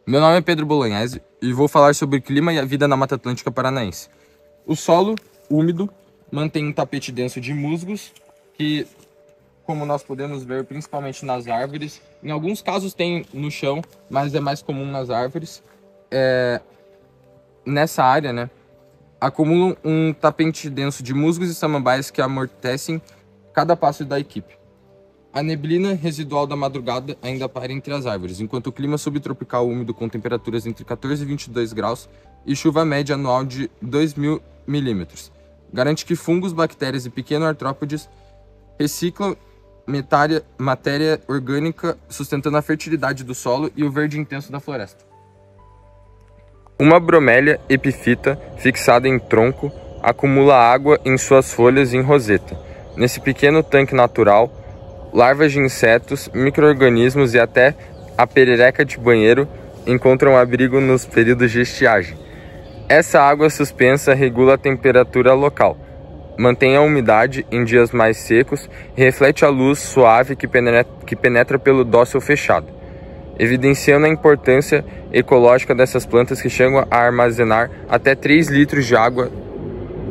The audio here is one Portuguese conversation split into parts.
Meu nome é Pedro Bolognese e vou falar sobre o clima e a vida na Mata Atlântica Paranaense. O solo úmido mantém um tapete denso de musgos que, como nós podemos ver principalmente nas árvores, em alguns casos tem no chão, mas é mais comum nas árvores. Nessa área, né, acumulam um tapete denso de musgos e samambaias que amortecem cada passo da equipe. A neblina residual da madrugada ainda paira entre as árvores, enquanto o clima subtropical úmido com temperaturas entre 14 e 22 graus e chuva média anual de 2.000 milímetros garante que fungos, bactérias e pequenos artrópodes reciclam matéria orgânica, sustentando a fertilidade do solo e o verde intenso da floresta. Uma bromélia epifita, fixada em tronco, acumula água em suas folhas em roseta. Nesse pequeno tanque natural, larvas de insetos, micro-organismos e até a perereca de banheiro encontram abrigo nos períodos de estiagem. Essa água suspensa regula a temperatura local, mantém a umidade em dias mais secos e reflete a luz suave que penetra pelo dócil fechado, evidenciando a importância ecológica dessas plantas que chegam a armazenar até 3 litros de água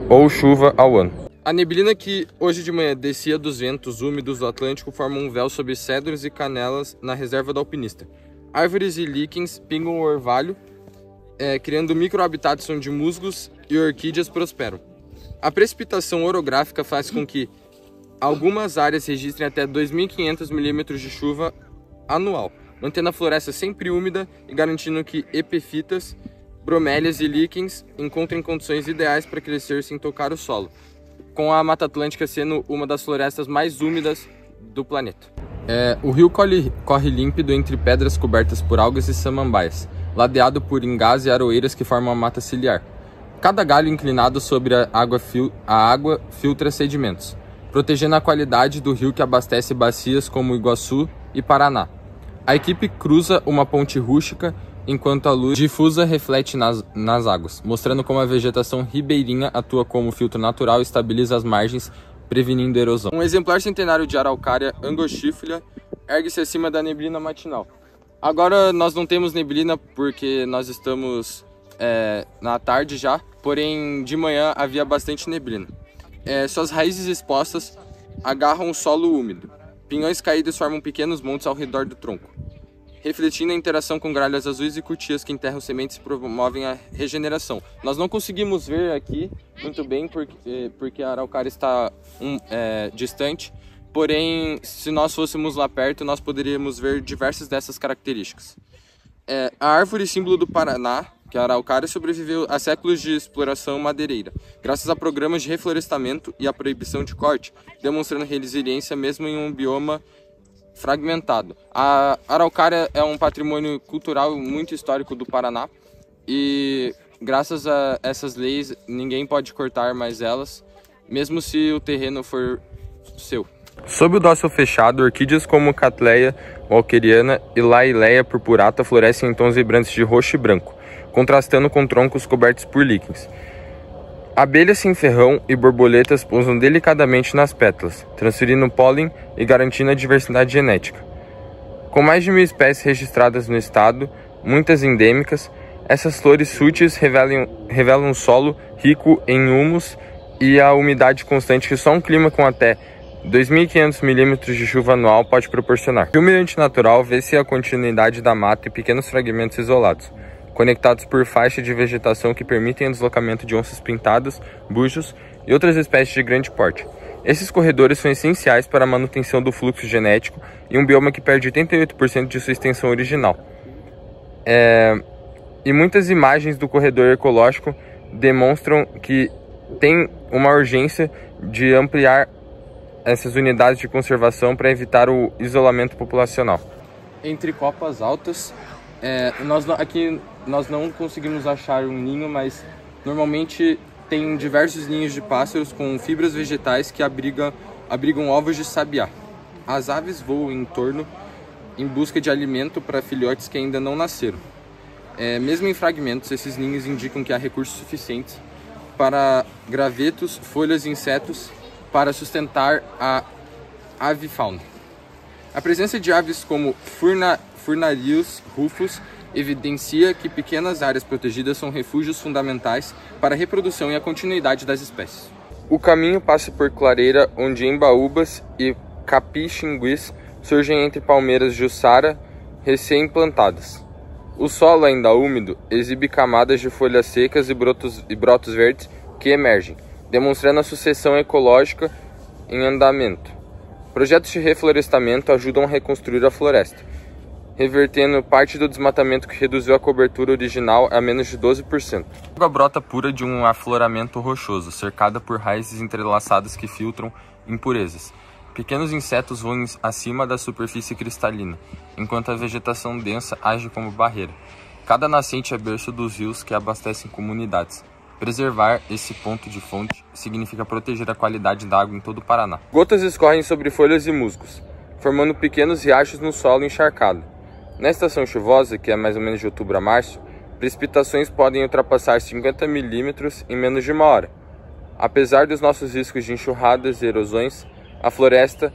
ou chuva ao ano. A neblina que hoje de manhã descia dos ventos úmidos do Atlântico forma um véu sobre cedros e canelas na reserva do alpinista. Árvores e líquens pingam o orvalho, criando microhabitats onde musgos e orquídeas prosperam. A precipitação orográfica faz com que algumas áreas registrem até 2.500 milímetros de chuva anual, mantendo a floresta sempre úmida e garantindo que epifitas, bromélias e líquens encontrem condições ideais para crescer sem tocar o solo, com a Mata Atlântica sendo uma das florestas mais úmidas do planeta. O rio corre límpido entre pedras cobertas por algas e samambaias, ladeado por ingás e aroeiras que formam a mata ciliar. Cada galho inclinado sobre a água filtra sedimentos, protegendo a qualidade do rio que abastece bacias como Iguaçu e Paraná. A equipe cruza uma ponte rústica enquanto a luz difusa reflete nas águas, mostrando como a vegetação ribeirinha atua como filtro natural e estabiliza as margens, prevenindo erosão. Um exemplar centenário de araucária angostifolia ergue-se acima da neblina matinal. Agora nós não temos neblina porque nós estamos na tarde já, porém de manhã havia bastante neblina. Suas raízes expostas agarram o solo úmido. Pinhões caídos formam pequenos montes ao redor do tronco, refletindo a interação com gralhas azuis e cutias que enterram sementes e promovem a regeneração. Nós não conseguimos ver aqui muito bem porque a araucária está distante, porém, se nós fôssemos lá perto, nós poderíamos ver diversas dessas características. A árvore símbolo do Paraná, que é a araucária, sobreviveu a séculos de exploração madeireira, graças a programas de reflorestamento e a proibição de corte, demonstrando resiliência mesmo em um bioma fragmentado. A araucária é um patrimônio cultural muito histórico do Paraná e graças a essas leis ninguém pode cortar mais elas, mesmo se o terreno for seu. Sob o dócil fechado, orquídeas como Cattleya walkeriana e Laileia purpurata florescem em tons vibrantes de roxo e branco, contrastando com troncos cobertos por líquens. Abelhas sem ferrão e borboletas pousam delicadamente nas pétalas, transferindo pólen e garantindo a diversidade genética. Com mais de 1.000 espécies registradas no estado, muitas endêmicas, essas flores sutis revelam um solo rico em humus e a umidade constante que só um clima com até 2.500 milímetros de chuva anual pode proporcionar. No ambiente natural, vê-se a continuidade da mata e pequenos fragmentos isolados, conectados por faixa de vegetação que permitem o deslocamento de onças pintadas, búzios e outras espécies de grande porte. Esses corredores são essenciais para a manutenção do fluxo genético e um bioma que perde 88% de sua extensão original. E muitas imagens do corredor ecológico demonstram que tem uma urgência de ampliar essas unidades de conservação para evitar o isolamento populacional. Entre copas altas, aqui nós não conseguimos achar um ninho, mas normalmente tem diversos ninhos de pássaros com fibras vegetais que abrigam ovos de sabiá. As aves voam em torno em busca de alimento para filhotes que ainda não nasceram. Mesmo em fragmentos, esses ninhos indicam que há recursos suficientes para gravetos, folhas e insetos para sustentar a avifauna. A presença de aves como Furnarius rufus evidencia que pequenas áreas protegidas são refúgios fundamentais para a reprodução e a continuidade das espécies. O caminho passa por clareira, onde embaúbas e capixinguis surgem entre palmeiras jussara recém-plantadas. O solo ainda úmido exibe camadas de folhas secas e brotos verdes que emergem, demonstrando a sucessão ecológica em andamento. Projetos de reflorestamento ajudam a reconstruir a floresta, revertendo parte do desmatamento que reduziu a cobertura original a menos de 12%. A água brota pura de um afloramento rochoso, cercada por raízes entrelaçadas que filtram impurezas. Pequenos insetos voam acima da superfície cristalina, enquanto a vegetação densa age como barreira. Cada nascente é berço dos rios que abastecem comunidades. Preservar esse ponto de fonte significa proteger a qualidade da água em todo o Paraná. Gotas escorrem sobre folhas e musgos, formando pequenos riachos no solo encharcado. Na estação chuvosa, que é mais ou menos de outubro a março, precipitações podem ultrapassar 50 milímetros em menos de uma hora. Apesar dos nossos riscos de enxurradas e erosões, a floresta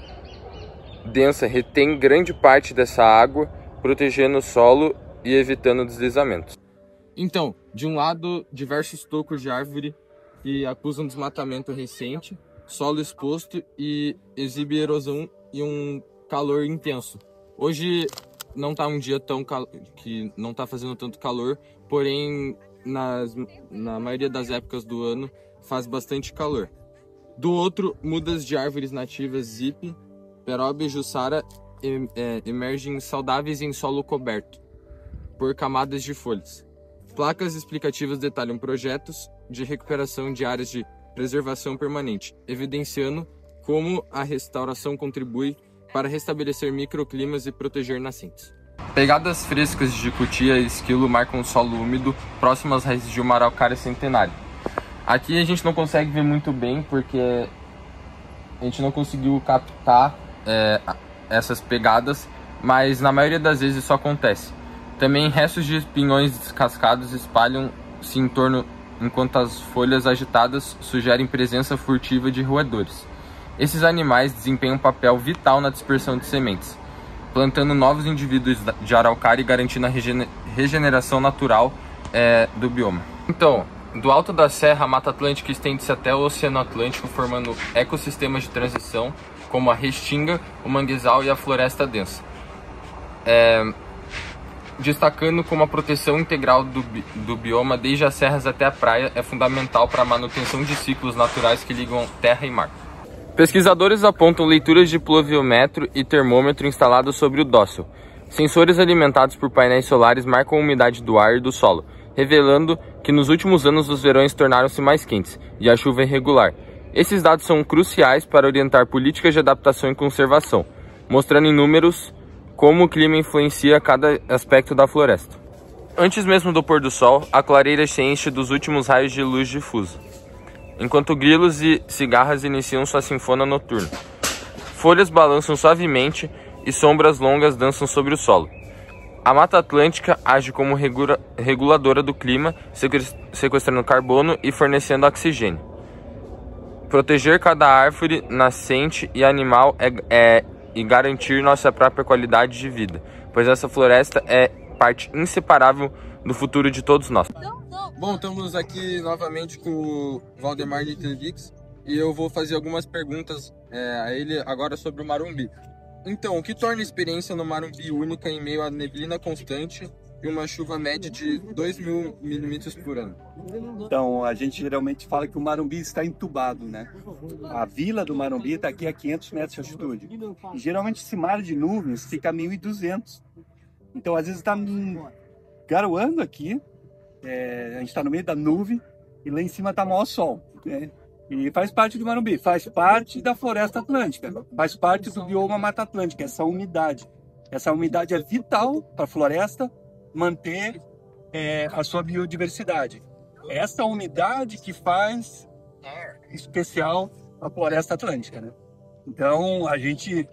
densa retém grande parte dessa água, protegendo o solo e evitando deslizamentos. Então, de um lado, diversos tocos de árvore que acusam desmatamento recente, solo exposto e exibe erosão e um calor intenso. Hoje não está um dia que não está fazendo tanto calor, porém na maioria das épocas do ano faz bastante calor. Do outro, mudas de árvores nativas Zipe, Peroba e Jussara emergem saudáveis em solo coberto por camadas de folhas. Placas explicativas detalham projetos de recuperação de áreas de preservação permanente, evidenciando como a restauração contribui para restabelecer microclimas e proteger nascentes. Pegadas frescas de cutia e esquilo marcam o solo úmido próximo às raízes de uma araucária centenária. Aqui a gente não consegue ver muito bem porque a gente não conseguiu captar essas pegadas, mas na maioria das vezes isso acontece. Também restos de pinhões descascados espalham-se em torno, enquanto as folhas agitadas sugerem presença furtiva de roedores. Esses animais desempenham um papel vital na dispersão de sementes, plantando novos indivíduos de araucária e garantindo a regeneração natural do bioma. Então, do alto da serra, a Mata Atlântica estende-se até o Oceano Atlântico, formando ecossistemas de transição, como a restinga, o manguezal e a floresta densa. Destacando como a proteção integral do bioma, desde as serras até a praia, é fundamental para a manutenção de ciclos naturais que ligam terra e mar. Pesquisadores apontam leituras de pluviômetro e termômetro instalados sobre o dócil. Sensores alimentados por painéis solares marcam a umidade do ar e do solo, revelando que nos últimos anos os verões tornaram-se mais quentes e a chuva irregular. Esses dados são cruciais para orientar políticas de adaptação e conservação, mostrando em números como o clima influencia cada aspecto da floresta. Antes mesmo do pôr do sol, a clareira se enche dos últimos raios de luz difusa, enquanto grilos e cigarras iniciam sua sinfonia noturna. Folhas balançam suavemente e sombras longas dançam sobre o solo. A Mata Atlântica age como reguladora do clima, sequestrando carbono e fornecendo oxigênio. Proteger cada árvore, nascente e animal e garantir nossa própria qualidade de vida, pois essa floresta é parte inseparável do futuro de todos nós. Bom, estamos aqui novamente com o Valdemar Nitlevix e eu vou fazer algumas perguntas a ele agora sobre o Marumbi. Então, o que torna a experiência no Marumbi única em meio à neblina constante e uma chuva média de 2.000 milímetros por ano? Então, a gente geralmente fala que o Marumbi está entubado, né? A vila do Marumbi está aqui a 500 metros de altitude. E, geralmente esse mar de nuvens fica a 1.200. Então, às vezes está garoando aqui, a gente está no meio da nuvem e lá em cima está maior sol, né? E faz parte do Marumbi, faz parte da floresta atlântica, faz parte do bioma Mata Atlântica, essa umidade. Essa umidade é vital para a floresta manter a sua biodiversidade. É essa umidade que faz especial a floresta atlântica, né? Então, a gente,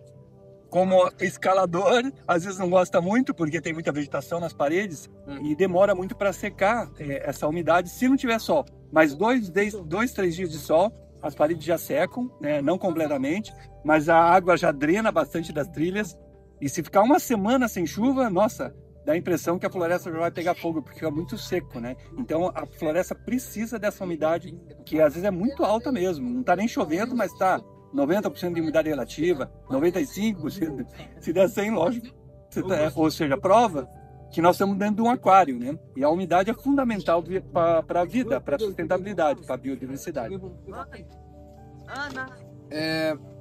como escalador, às vezes não gosta muito, porque tem muita vegetação nas paredes e demora muito para secar essa umidade se não tiver sol. Mas 2-3 dias de sol, as paredes já secam, né? Não completamente, mas a água já drena bastante das trilhas. E se ficar uma semana sem chuva, nossa, dá a impressão que a floresta já vai pegar fogo, porque fica muito seco, né? Então a floresta precisa dessa umidade, que às vezes é muito alta mesmo. Não está nem chovendo, mas está 90% de umidade relativa, 95%. Se der 100, lógico. Ou seja, prova que nós estamos dentro de um aquário, né? E a umidade é fundamental para a vida, para a sustentabilidade, para a biodiversidade.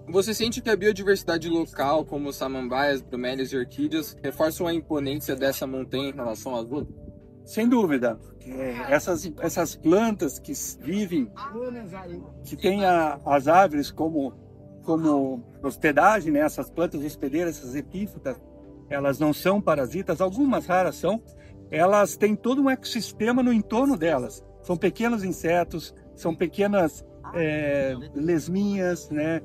Você sente que a biodiversidade local, como samambaias, bromélias e orquídeas, reforçam a imponência dessa montanha em relação às outras? Sem dúvida. Essas plantas que vivem, que têm as árvores como hospedagem, né? Essas plantas hospedeiras, essas epífitas, elas não são parasitas, algumas raras são. Elas têm todo um ecossistema no entorno delas. São pequenos insetos, são pequenas lesminhas, né?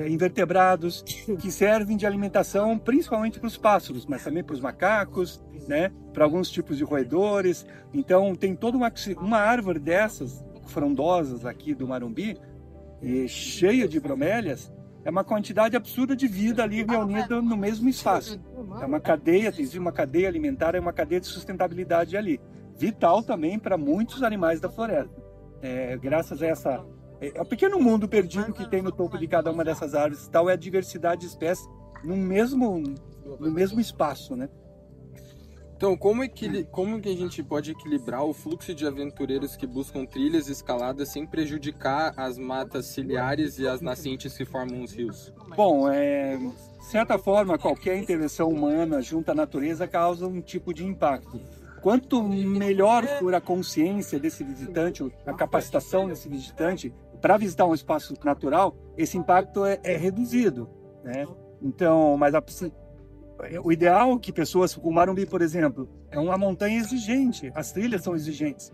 Invertebrados que servem de alimentação principalmente para os pássaros, mas também para os macacos, né? Para alguns tipos de roedores. Então tem toda uma árvore dessas frondosas aqui do Marumbi, e cheia de bromélias, é uma quantidade absurda de vida ali reunida no mesmo espaço. É uma cadeia, tem uma cadeia alimentar, é uma cadeia de sustentabilidade ali, vital também para muitos animais da floresta. Graças a essa o pequeno mundo perdido que tem no topo de cada uma dessas árvores, tal é a diversidade de espécies no mesmo espaço, né? Então, como que a gente pode equilibrar o fluxo de aventureiros que buscam trilhas e escaladas sem prejudicar as matas ciliares e as nascentes que formam os rios? Bom, de certa forma, qualquer intervenção humana junto à natureza causa um tipo de impacto. Quanto melhor for a consciência desse visitante, a capacitação desse visitante para visitar um espaço natural, esse impacto é reduzido, né? Então, mas o ideal é que pessoas, o Marumbi, por exemplo, é uma montanha exigente, as trilhas são exigentes.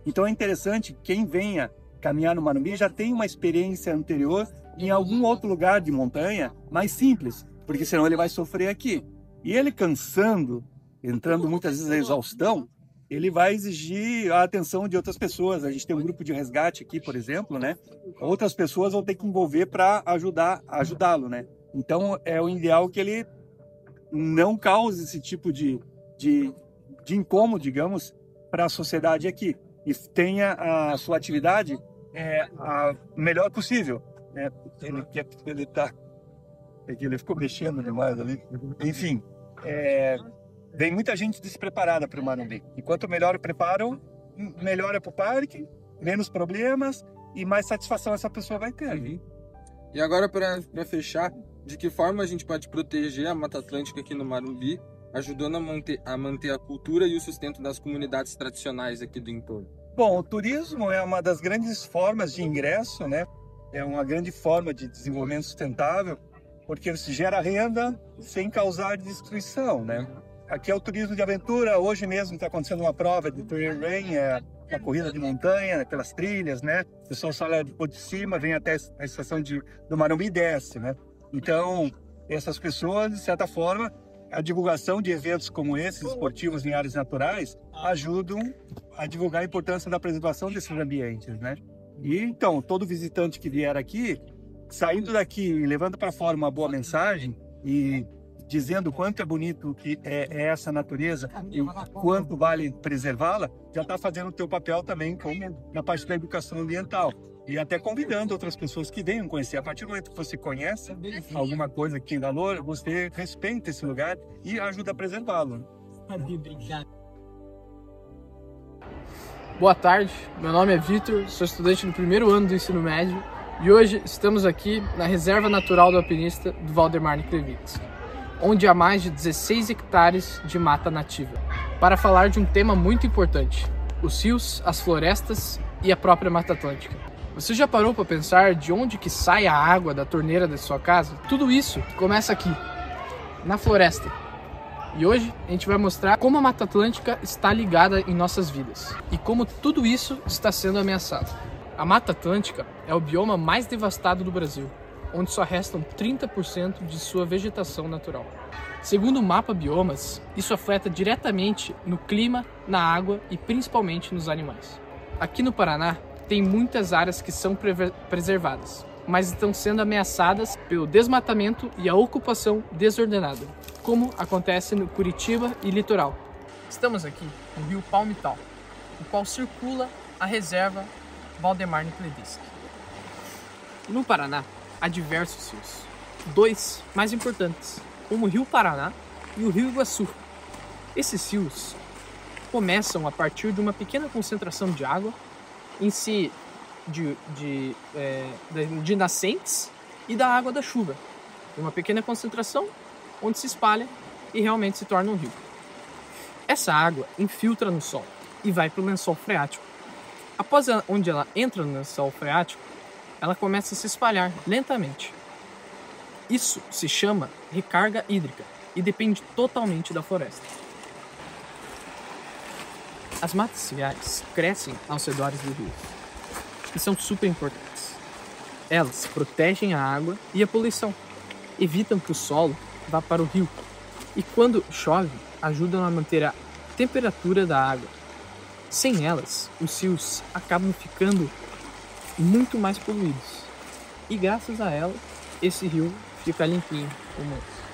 Então é interessante que quem venha caminhar no Marumbi já tem uma experiência anterior em algum outro lugar de montanha mais simples, porque senão ele vai sofrer aqui. E ele cansando, entrando muitas vezes a exaustão, ele vai exigir a atenção de outras pessoas. A gente tem um grupo de resgate aqui, por exemplo, né? Outras pessoas vão ter que envolver para ajudá-lo, né? Então é o ideal que ele não cause esse tipo de incômodo, digamos, para a sociedade aqui, e tenha a sua atividade a melhor possível, né? Ele ficou mexendo demais ali. Enfim, vem muita gente despreparada para o Marumbi. E quanto melhor o preparo, melhor é para o parque, menos problemas e mais satisfação essa pessoa vai ter. Uhum. E agora, para fechar, de que forma a gente pode proteger a Mata Atlântica aqui no Marumbi, ajudando a manter a cultura e o sustento das comunidades tradicionais aqui do entorno? Bom, o turismo é uma das grandes formas de ingresso, né? É uma grande forma de desenvolvimento sustentável, porque se gera renda sem causar destruição, né? Aqui é o turismo de aventura. Hoje mesmo está acontecendo uma prova de trail rain, uma corrida de montanha, pelas trilhas, né? O pessoal sai de cima, vem até a estação do Marumbi e desce, né? Então, essas pessoas, de certa forma, a divulgação de eventos como esses, esportivos em áreas naturais, ajudam a divulgar a importância da preservação desses ambientes, né? E então, todo visitante que vier aqui, saindo daqui e levando para fora uma boa mensagem e dizendo o quanto é bonito que é essa natureza e o quanto vale preservá-la, já está fazendo o teu papel também como na parte da educação ambiental. E até convidando outras pessoas que venham conhecer. A partir do momento que você conhece alguma coisa que tem valor, você respeita esse lugar e ajuda a preservá-lo. Boa tarde, meu nome é Vitor, sou estudante do primeiro ano do ensino médio e hoje estamos aqui na Reserva Natural do Alpinista do Valdemar Niklevitsky, onde há mais de 16 hectares de mata nativa, para falar de um tema muito importante: os rios, as florestas e a própria Mata Atlântica. Você já parou para pensar de onde que sai a água da torneira da sua casa? Tudo isso começa aqui, na floresta. E hoje a gente vai mostrar como a Mata Atlântica está ligada em nossas vidas e como tudo isso está sendo ameaçado. A Mata Atlântica é o bioma mais devastado do Brasil, onde só restam 30% de sua vegetação natural. Segundo o mapa Biomas, isso afeta diretamente no clima, na água e principalmente nos animais. Aqui no Paraná, tem muitas áreas que são preservadas, mas estão sendo ameaçadas pelo desmatamento e a ocupação desordenada. como acontece no Curitiba e litoral. Estamos aqui no rio Palmital, o qual circula a reserva Valdemar Niklevitsky. No Paraná, há diversos rios. Dois mais importantes, como o Rio Paraná e o Rio Iguaçu. Esses rios começam a partir de uma pequena concentração de água em si de nascentes e da água da chuva. Uma pequena concentração onde se espalha e realmente se torna um rio. Essa água infiltra no solo e vai para o lençol freático. Após onde ela entra no lençol freático, ela começa a se espalhar lentamente. Isso se chama recarga hídrica e depende totalmente da floresta. As matas ciliares crescem aos redores do rio e são super importantes. Elas protegem a água e a poluição, evitam que o solo vá para o rio e, quando chove, ajudam a manter a temperatura da água. Sem elas, os rios acabam ficando muito mais poluídos e, graças a ela, esse rio fica limpinho como esse.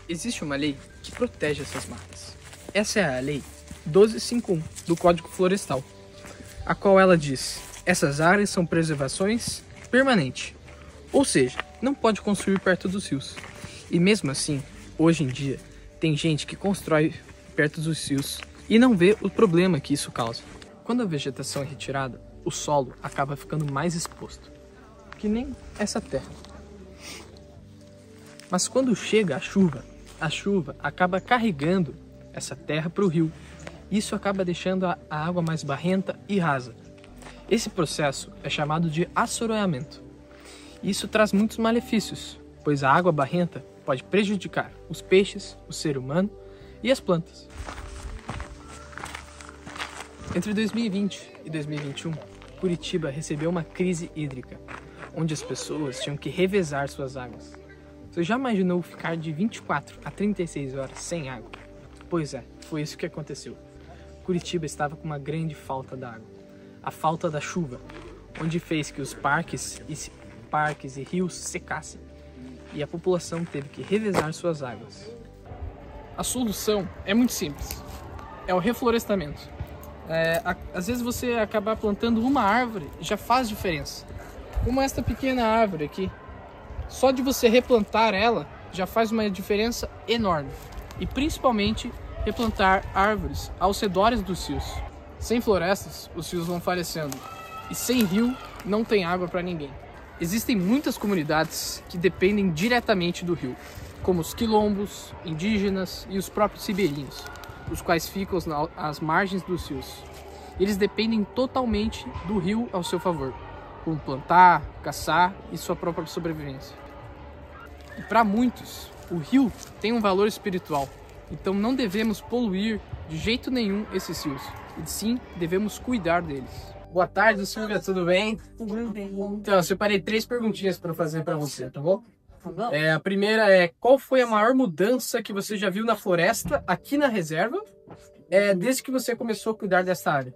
Existe uma lei que protege essas matas. Essa é a Lei 1251 do Código Florestal, a qual ela diz: essas áreas são preservações permanentes, ou seja, não pode construir perto dos rios. E mesmo assim, hoje em dia, tem gente que constrói perto dos rios e não vê o problema que isso causa. Quando a vegetação é retirada, o solo acaba ficando mais exposto, que nem essa terra. Mas quando chega a chuva acaba carregando essa terra para o rio. Isso acaba deixando a água mais barrenta e rasa. Esse processo é chamado de assoreamento. Isso traz muitos malefícios, pois a água barrenta pode prejudicar os peixes, o ser humano e as plantas. Entre 2020 e 2021, Curitiba recebeu uma crise hídrica, onde as pessoas tinham que revezar suas águas. Você já imaginou ficar de 24 a 36 horas sem água? Pois é, foi isso que aconteceu. Curitiba estava com uma grande falta d'água. A falta da chuva, onde fez que os parques e rios secassem. E a população teve que revezar suas águas. A solução é muito simples. É o reflorestamento. Às vezes você acabar plantando uma árvore já faz diferença. Como esta pequena árvore aqui. Só de você replantar ela já faz uma diferença enorme. E principalmente replantar árvores aos redores dos rios. Sem florestas, os rios vão falecendo. E sem rio, não tem água para ninguém. Existem muitas comunidades que dependem diretamente do rio, como os quilombos, indígenas e os próprios ribeirinhos, os quais ficam às margens dos rios. Eles dependem totalmente do rio ao seu favor, como plantar, caçar e sua própria sobrevivência. E para muitos, o rio tem um valor espiritual. Então não devemos poluir de jeito nenhum esses rios, e sim devemos cuidar deles. Boa tarde, Silvia, tudo bem? Tudo bem. Então, eu separei 3 perguntinhas para fazer para você, tá bom? Tá bom. A primeira é: qual foi a maior mudança que você já viu na floresta aqui na reserva, desde que você começou a cuidar dessa área?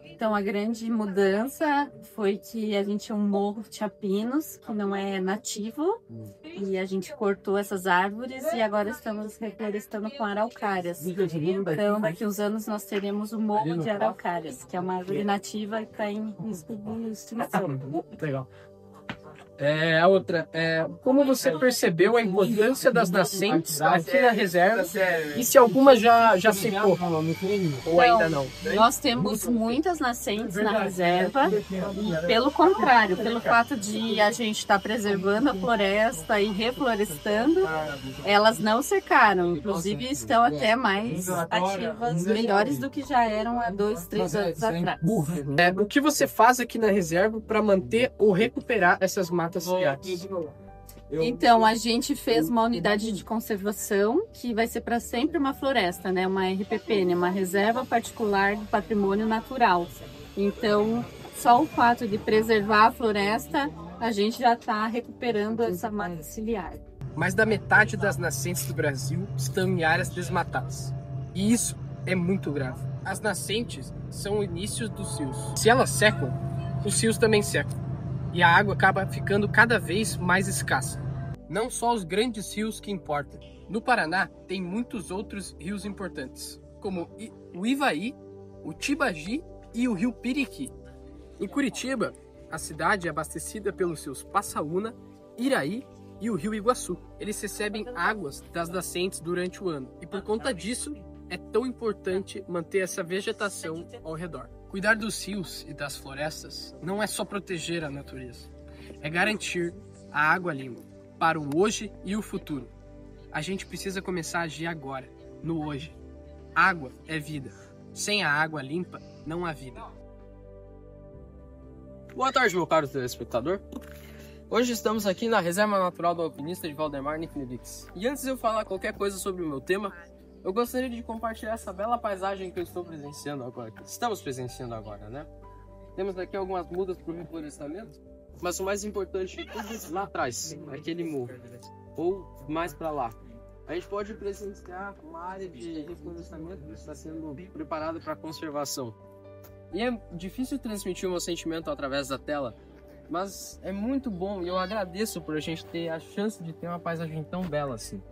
Então, a grande mudança foi que a gente tinha um morro, tinha pinos, que não é nativo, e a gente cortou essas árvores e agora estamos reflorestando com araucárias. Então, daqui uns anos nós teremos o morro de araucárias, que é uma árvore nativa e está em risco de extinção. Legal. A outra, como você percebeu a importância das nascentes aqui na reserva e se alguma já secou ou ainda não? Nós temos muitas nascentes na reserva e, pelo contrário, pelo fato de a gente estar preservando a floresta e reflorestando, elas não secaram, inclusive estão até mais ativas, melhores do que já eram há 2, 3 anos atrás. O que você faz aqui na reserva para manter ou recuperar essas matas ciliares? Então, a gente fez uma unidade de conservação que vai ser para sempre uma floresta, né? Uma RPP, né? Uma Reserva Particular do Patrimônio Natural. Então, só o fato de preservar a floresta, a gente já está recuperando essa mata ciliar. Mais da metade das nascentes do Brasil estão em áreas desmatadas. E isso é muito grave. As nascentes são o início dos rios. Se elas secam, os rios também secam. E a água acaba ficando cada vez mais escassa. Não só os grandes rios que importam. No Paraná, tem muitos outros rios importantes, como o Ivaí, o Tibagi e o rio Piriqui. Em Curitiba, a cidade é abastecida pelos seus Passaúna, Iraí e o rio Iguaçu. Eles recebem águas das nascentes durante o ano e por conta disso é tão importante manter essa vegetação ao redor. Cuidar dos rios e das florestas não é só proteger a natureza, é garantir a água limpa para o hoje e o futuro. A gente precisa começar a agir agora, no hoje. Água é vida. Sem a água limpa, não há vida. Boa tarde, meu caro telespectador. Hoje estamos aqui na Reserva Natural do Alpinista de Valdemar Niklevics. E antes de eu falar qualquer coisa sobre o meu tema, eu gostaria de compartilhar essa bela paisagem que eu estou presenciando agora. Que estamos presenciando agora, né? Temos aqui algumas mudas para o reflorestamento, mas o mais importante de tudo lá atrás, aquele morro, ou mais para lá. A gente pode presenciar uma área de reflorestamento que está sendo preparada para conservação. E é difícil transmitir o meu sentimento através da tela, mas é muito bom e eu agradeço por a gente ter a chance de ter uma paisagem tão bela assim.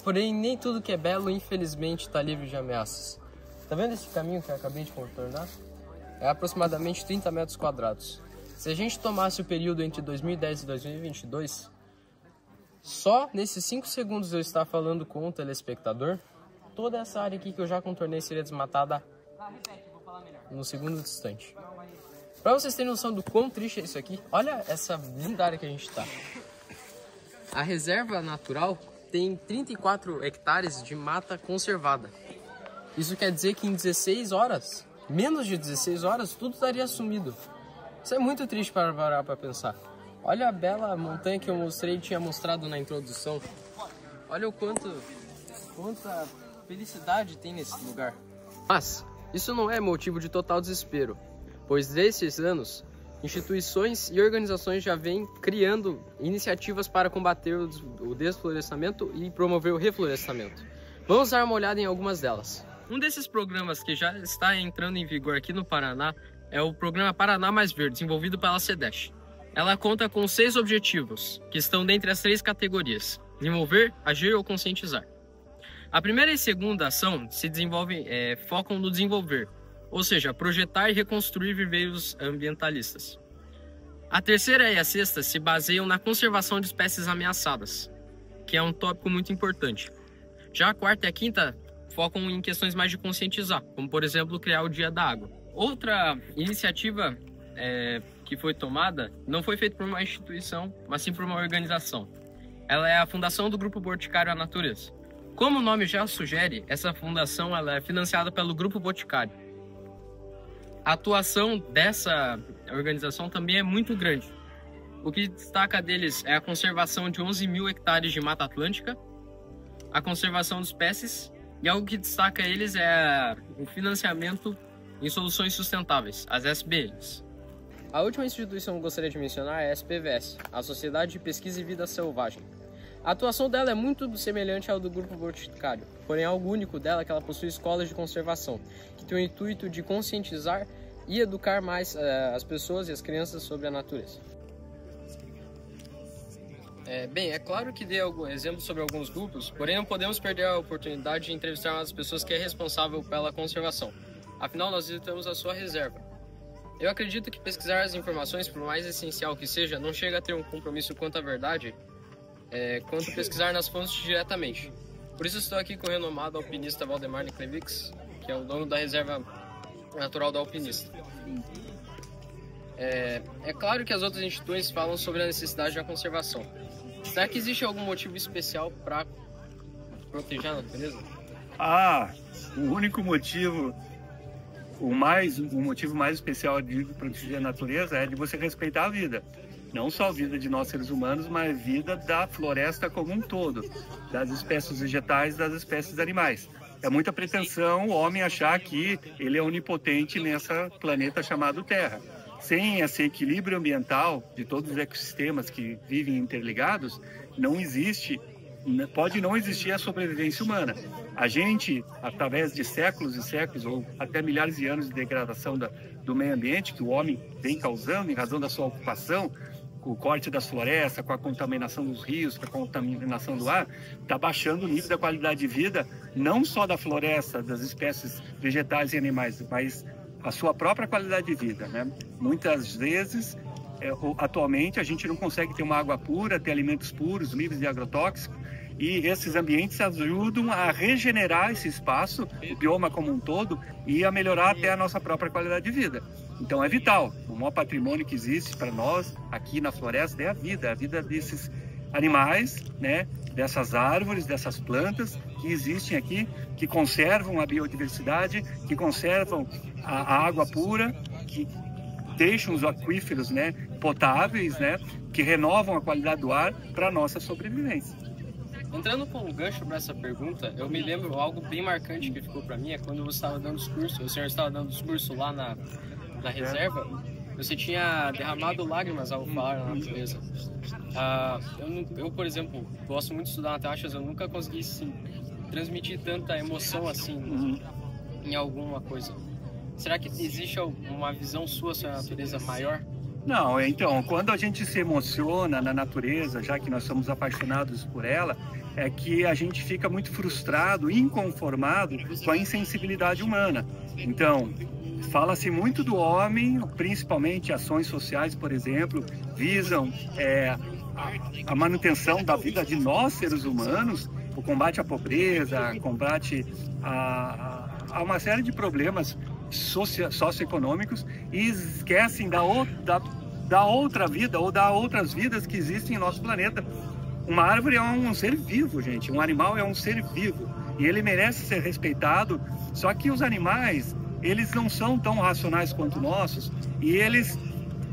Porém, nem tudo que é belo, infelizmente, está livre de ameaças. Tá vendo esse caminho que eu acabei de contornar? É aproximadamente 30 metros quadrados. Se a gente tomasse o período entre 2010 e 2022, só nesses 5 segundos eu estar falando com o telespectador, toda essa área aqui que eu já contornei seria desmatada no segundo distante. Para vocês terem noção do quão triste é isso aqui, olha essa linda área que a gente está. A reserva natural tem 34 hectares de mata conservada. Isso quer dizer que em 16 horas, menos de 16 horas, tudo estaria sumido. Isso é muito triste para parar para pensar. Olha a bela montanha que eu mostrei e tinha mostrado na introdução. Olha o quanta felicidade tem nesse lugar. Mas isso não é motivo de total desespero, pois desses anos, instituições e organizações já vêm criando iniciativas para combater o desflorestamento e promover o reflorestamento. Vamos dar uma olhada em algumas delas. Um desses programas que já está entrando em vigor aqui no Paraná é o programa Paraná Mais Verde, desenvolvido pela CEDESH. Ela conta com 6 objetivos, que estão dentre as 3 categorias: desenvolver, agir ou conscientizar. A primeira e segunda ação se focam no desenvolver, ou seja, projetar e reconstruir viveiros ambientalistas. A terceira e a sexta se baseiam na conservação de espécies ameaçadas, que é um tópico muito importante. Já a quarta e a quinta focam em questões mais de conscientizar, como por exemplo criar o Dia da Água. Outra iniciativa que foi tomada não foi feita por uma instituição, mas sim por uma organização. Ela é a Fundação do Grupo Boticário à Natureza. Como o nome já sugere, essa fundação ela é financiada pelo Grupo Boticário. A atuação dessa organização também é muito grande. O que destaca deles é a conservação de 11 mil hectares de Mata Atlântica, a conservação de espécies, e algo que destaca eles é o financiamento em soluções sustentáveis, as SBNs. A última instituição que eu gostaria de mencionar é a SPVS, a Sociedade de Pesquisa e Vida Selvagem. A atuação dela é muito semelhante ao do Grupo Boticário, porém algo único dela é que ela possui escolas de conservação, que tem o intuito de conscientizar e educar mais as pessoas e as crianças sobre a natureza. É claro que dei algum exemplo sobre alguns grupos, porém não podemos perder a oportunidade de entrevistar uma das pessoas que é responsável pela conservação. Afinal, nós visitamos a sua reserva. Eu acredito que pesquisar as informações, por mais essencial que seja, não chega a ter um compromisso quanto à verdade, quanto pesquisar nas fontes diretamente. Por isso estou aqui com o renomado alpinista Valdemar Niklevics, que é o dono da Reserva Natural do Alpinista. É claro que as outras instituições falam sobre a necessidade da conservação. Será que existe algum motivo especial para proteger a natureza? O único motivo, o motivo mais especial de proteger a natureza é de você respeitar a vida. Não só a vida de nós seres humanos, mas a vida da floresta como um todo, das espécies vegetais, das espécies animais. É muita pretensão o homem achar que ele é onipotente nessa planeta chamado Terra. Sem esse equilíbrio ambiental de todos os ecossistemas que vivem interligados, pode não existir a sobrevivência humana. A gente, através de séculos e séculos, ou até milhares de anos de degradação do meio ambiente, que o homem vem causando em razão da sua ocupação, o corte das florestas, com a contaminação dos rios, com a contaminação do ar, está baixando o nível da qualidade de vida, não só da floresta, das espécies vegetais e animais, mas a sua própria qualidade de vida, né? Muitas vezes, atualmente, a gente não consegue ter uma água pura, ter alimentos puros, livres de agrotóxicos, e esses ambientes ajudam a regenerar esse espaço, o bioma como um todo, e a melhorar até a nossa própria qualidade de vida. Então é vital. O maior patrimônio que existe para nós aqui na floresta é a vida desses animais, né? Dessas árvores, dessas plantas que existem aqui, que conservam a biodiversidade, que conservam a água pura, que deixam os aquíferos, né, potáveis, né, que renovam a qualidade do ar para a nossa sobrevivência. Entrando com um gancho para essa pergunta, eu me lembro algo bem marcante que ficou para mim, é quando você estava dando discurso, o senhor estava dando discurso lá na reserva, você tinha derramado lágrimas ao falar na natureza. Eu, por exemplo, gosto muito de estudar Natachas, eu nunca consegui assim, transmitir tanta emoção assim em alguma coisa. Será que existe uma visão sua sobre a natureza maior? Não, então, quando a gente se emociona na natureza, já que nós somos apaixonados por ela, é que a gente fica muito frustrado, inconformado com a insensibilidade humana. Então, fala-se muito do homem, principalmente ações sociais, por exemplo, visam a manutenção da vida de nós, seres humanos, o combate à pobreza, combate a uma série de problemas socioeconômicos, e esquecem da outra vida ou das outras vidas que existem em nosso planeta. Uma árvore é um ser vivo, gente. Um animal é um ser vivo e ele merece ser respeitado. Só que os animais, eles não são tão racionais quanto nossos e eles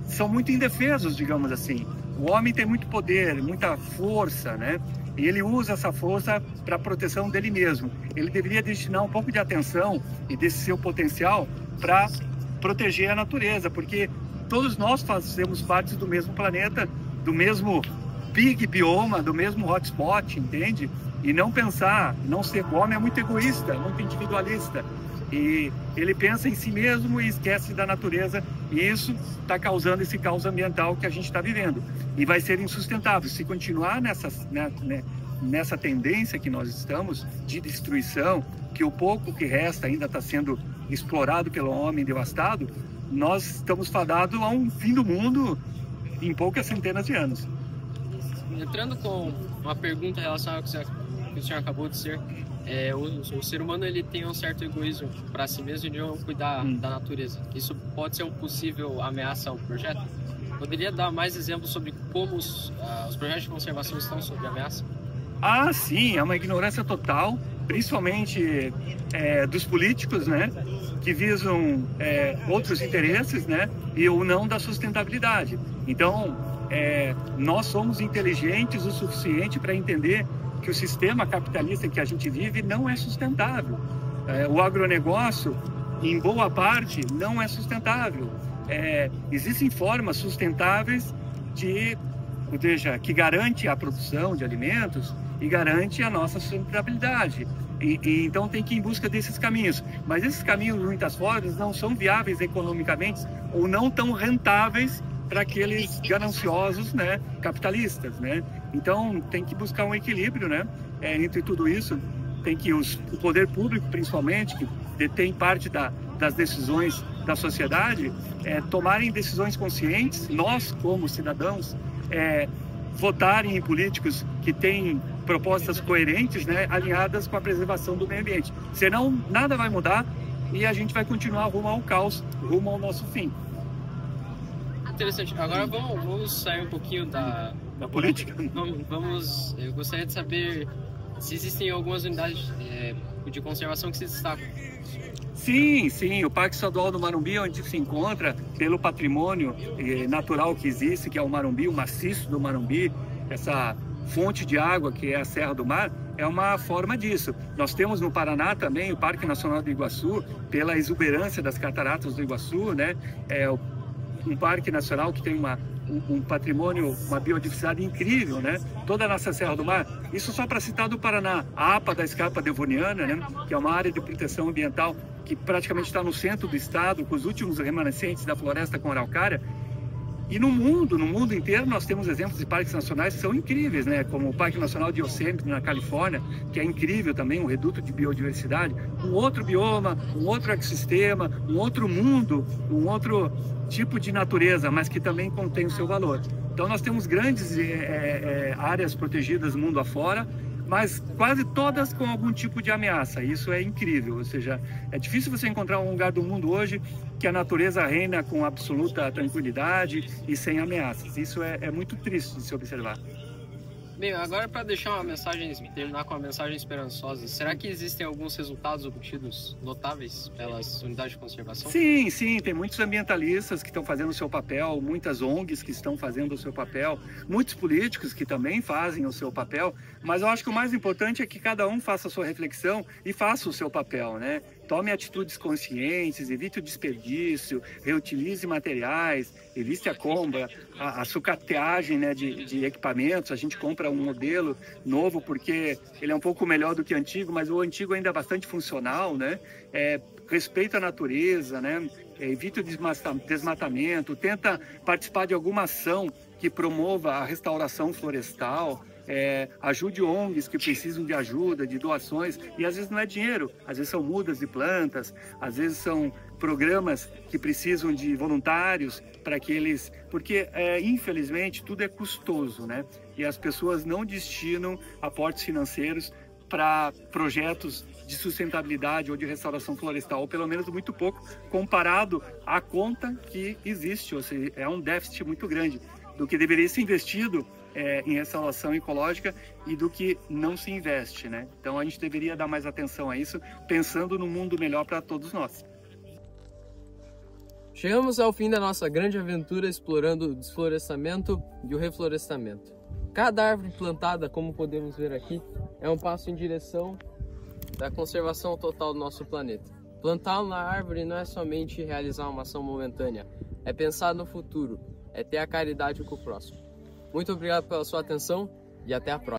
são muito indefesos, digamos assim. O homem tem muito poder, muita força, né? E ele usa essa força para a proteção dele mesmo. Ele deveria destinar um pouco de atenção e desse seu potencial para proteger a natureza, porque todos nós fazemos parte do mesmo planeta, do mesmo big bioma, do mesmo hotspot, entende? E não pensar, não ser, o homem é muito egoísta, muito individualista. E ele pensa em si mesmo e esquece da natureza, e isso está causando esse caos ambiental que a gente está vivendo. E vai ser insustentável se continuar nessa tendência que nós estamos de destruição, que o pouco que resta ainda está sendo explorado pelo homem, devastado. Nós estamos fadados a um fim do mundo em poucas centenas de anos. Entrando com uma pergunta relacionada ao que o senhor acabou de dizer, o ser humano ele tem um certo egoísmo para si mesmo de não cuidar da natureza. Isso pode ser uma possível ameaça ao projeto? Poderia dar mais exemplos sobre como os projetos de conservação estão sob ameaça? Ah, sim, é uma ignorância total, principalmente dos políticos, né, que visam outros interesses, né, e ou não da sustentabilidade. Então, nós somos inteligentes o suficiente para entender que o sistema capitalista que a gente vive não é sustentável. O agronegócio, em boa parte, não é sustentável. Existem formas sustentáveis que garante a produção de alimentos e garante a nossa sustentabilidade. E então tem que ir em busca desses caminhos. Mas esses caminhos, muitas formas, não são viáveis economicamente ou não tão rentáveis para aqueles gananciosos, né, capitalistas, né? Então tem que buscar um equilíbrio, né, entre tudo isso. Tem que o poder público, principalmente, que detém parte das decisões da sociedade, tomarem decisões conscientes, nós como cidadãos, votarem em políticos que têm propostas coerentes, né, alinhadas com a preservação do meio ambiente. Senão, nada vai mudar e a gente vai continuar rumo ao caos, rumo ao nosso fim. Interessante. Agora vamos sair um pouquinho da política. Eu gostaria de saber se existem algumas unidades de conservação que se destacam. Sim, o Parque Estadual do Marumbi, onde se encontra, pelo patrimônio natural que existe, que é o Marumbi, o maciço do Marumbi, essa fonte de água que é a Serra do Mar, é uma forma disso. Nós temos no Paraná também o Parque Nacional do Iguaçu, pela exuberância das cataratas do Iguaçu, né? Um parque nacional que tem um patrimônio, uma biodiversidade incrível, né? Toda a nossa Serra do Mar. Isso só para citar do Paraná, a APA da Escarpa Devoniana, né? Que é uma área de proteção ambiental que praticamente está no centro do estado, com os últimos remanescentes da floresta com araucária. E no mundo inteiro, nós temos exemplos de parques nacionais que são incríveis, né? Como o Parque Nacional de Yosemite, na Califórnia, que é incrível também, um reduto de biodiversidade, um outro bioma, um outro ecossistema, um outro mundo, um outro tipo de natureza, mas que também contém o seu valor. Então nós temos grandes áreas protegidas mundo afora, mas quase todas com algum tipo de ameaça. Isso é incrível, ou seja, é difícil você encontrar um lugar do mundo hoje que a natureza reina com absoluta tranquilidade e sem ameaças. Isso é muito triste de se observar. Bem, agora para deixar uma mensagem, terminar com uma mensagem esperançosa, será que existem alguns resultados obtidos notáveis pelas unidades de conservação? Sim, tem muitos ambientalistas que estão fazendo o seu papel, muitas ONGs que estão fazendo o seu papel, muitos políticos que também fazem o seu papel, mas eu acho que o mais importante é que cada um faça a sua reflexão e faça o seu papel, né? Tome atitudes conscientes, evite o desperdício, reutilize materiais, evite a compra, a sucateagem, né, de equipamentos. A gente compra um modelo novo porque ele é um pouco melhor do que o antigo, mas o antigo ainda é bastante funcional, né? Respeita a natureza, né? Evite o desmatamento, tenta participar de alguma ação que promova a restauração florestal. Ajude ONGs que precisam de ajuda, de doações, e às vezes não é dinheiro, às vezes são mudas de plantas, às vezes são programas que precisam de voluntários para que eles... Porque, infelizmente, tudo é custoso, né? E as pessoas não destinam aportes financeiros para projetos de sustentabilidade ou de restauração florestal, ou pelo menos muito pouco, comparado à conta que existe, ou seja, é um déficit muito grande do que deveria ser investido em restauração ecológica e do que não se investe, né? Então a gente deveria dar mais atenção a isso, pensando no mundo melhor para todos nós. Chegamos ao fim da nossa grande aventura explorando o desflorestamento e o reflorestamento. Cada árvore plantada, como podemos ver aqui, é um passo em direção da conservação total do nosso planeta. Plantar uma árvore não é somente realizar uma ação momentânea, é pensar no futuro, é ter a caridade com o próximo. Muito obrigado pela sua atenção e até a próxima.